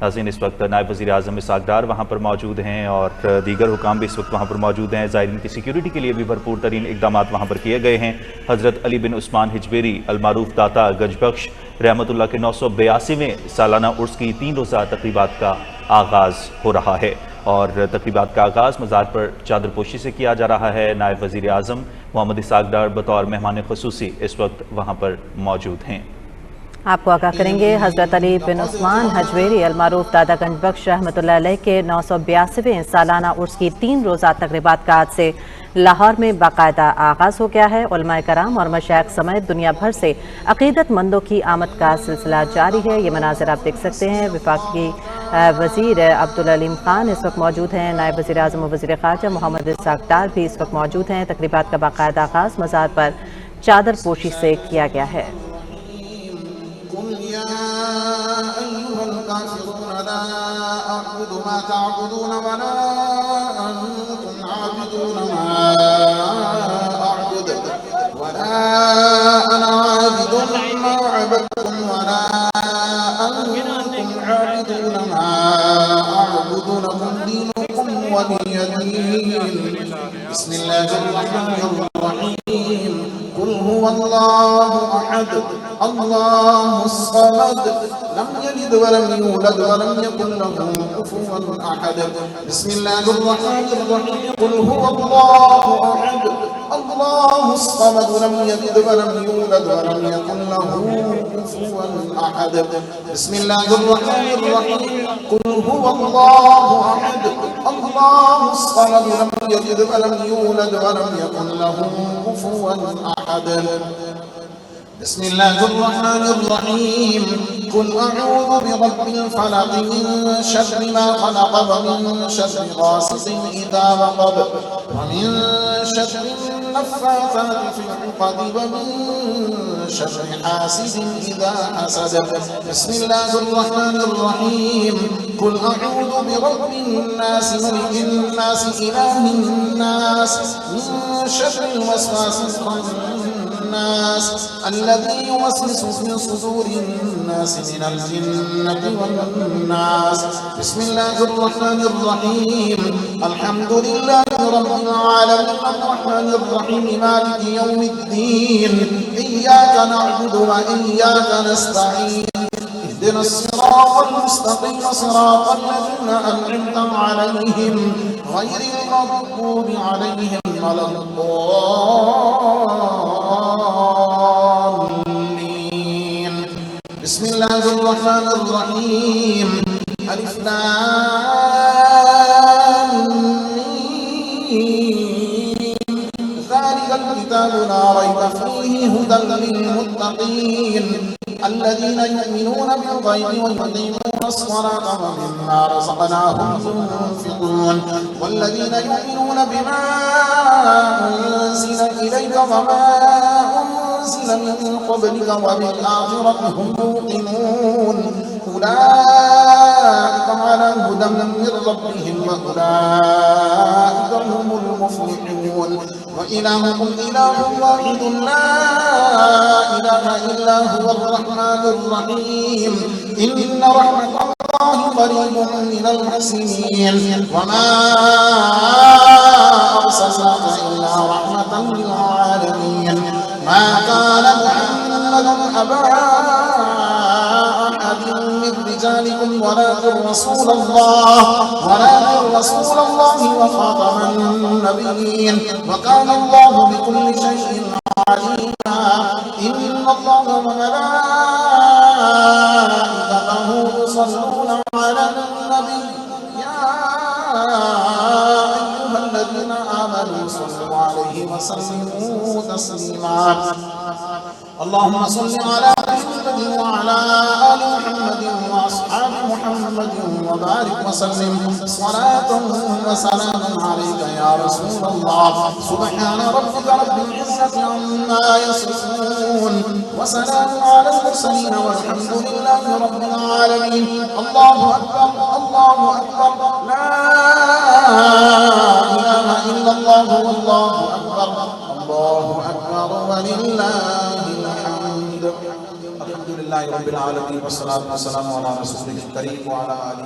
नाज़रीन, इस वक्त नायब वज़ीर आज़म इसहाक़ डार वहाँ पर मौजूद हैं और दीगर हुकाम भी इस वक्त वहाँ पर मौजूद हैं। ज़ायरीन की सिक्योरिटी के लिए भी भरपूर तरीन इक़दाम वहाँ पर किए गए हैं। हज़रत अली बिन उस्मान हिजवेरी अलमारूफ दाता गंजबख्श रहमतुल्लाह के 982वें सालाना उर्स की 3 रोज़ा तक़रीबात का आगाज़ हो रहा है और तक़रीबात का आगाज़ मज़ार पर चादर पोशी से किया जा रहा है। नायब वज़ीर आज़म मोहम्मद इसहाक़ डार बतौर मेहमान ख़ुसूसी इस वक्त वहाँ पर मौजूद हैं। आपको आगाह करेंगे, हज़रत अली बिन उस्मान हजवेरी अलमारूफ दादा गंजबख्श रहमतुल्लाह अलैह के 982वें सालाना उर्स की 3 रोज़ा तक़रीबात का आज से लाहौर में बाकायदा आगाज़ हो गया है। उलमाए कराम और मशाइख समेत दुनिया भर से अक़ीदतमंदों की आमद का सिलसिला जारी है। ये मनाज़िर आप देख सकते हैं। वफाकी वज़ीर अब्दुल अलीम खान इस वक्त मौजूद हैं। नायब वज़ीर आज़म और वज़ीर ख़ारजा मोहम्मद इसहाक़ डार भी इस वक्त मौजूद हैं। तक़रीबात का बाकायदा आगाज़ मज़ार पर चादर पोशी से किया गया है। अल्लाहु समद लम यलिद वलम यूलद वलम यकुल लहू कुफुवन अहद। बिस्मिल्लाहिर रहमानिर रहीम। कुल हुवल्लाहु अहद अल्लाहु समद लम यलिद वलम यूलद वलम यकुल लहू कुफुवन अहद। बिस्मिल्लाहिर रहमानिर रहीम। कुल हुवल्लाहु अहद अल्लाहु समद लम यलिद वलम यूलद वलम यकुल लहू कुफुवन अहद। बिस्मिल्लाहिर रहमानिर रहीम। कुल अऊज़ु बिरब्बिल फलक़ मिन शर्रि मा ख़लक़ व मिन शर्रि गासिक़िन इज़ा वक़ब व मिन शर्रि नफ़्फ़ाथाति फ़िल उक़द व मिन शर्रि हासिदिन इज़ा हसद। बिस्मिल्लाहिर रहमानिर रहीम। कुल अऊज़ु बिरब्बिन नास मलिकिन नास इलाहिन नास मिन शर्रिल वस्वासिल खन्नास الذي يوسوس في صدور الناس من الجنة والناس. بسم الله الرحمن الرحيم. الحمد لله رب العالمين الرحمن الرحيم مالك يوم الدين. إياك نعبد وإياك نستعين. اهدنا الصراط المستقيم صراط الذين أنعمت عليهم غير المغضوب عليهم ولا الضالين. بسم الله الرحمن الرحيم. ألف لام ميم. ذلك الكتاب لا ريب فيه هدى للمتقين الذين يؤمنون بالغيب ويقيمون الصلاة ومما رزقناهم ينفقون والذين يؤمنون بما أنزل إليك وما أنزل من قبلك وبالآخرة هم يوقنون أولئك على هدى من ربهم وأولئك هم المفلحون. وإلهكم إله واحد لا إله إلا هو الرحمن الرحيم. إن رحمة الله قريب من المحسنين. وما أرسلناك إلا رحمة للعالمين. ما كان محمد أبا أحد من رجالكم ولكن رسول الله وخاتم النبيين وكان الله بكل شيء عليما. إن الله وملائكته يصلون على النبي يا أيها الذين آمنوا صلوا عليه وسلموا تسليما. اللهم صل على محمد وعلى آل محمد وأصحاب محمد وبارك وسلم صلاة وسلاما عليك يا رسول الله. سبحان ربك رب العزة عما يصفون وسلام على المرسلين والحمد لله رب العالمين. الله أكبر الله أكبر لا إله إلا الله والله أكبر الله أكبر ولله الحمد. الحمد لله رب रब्बिल आलमीन वस्सलातु वस्सलामु अला रसूलिल करीम व अला आलिहि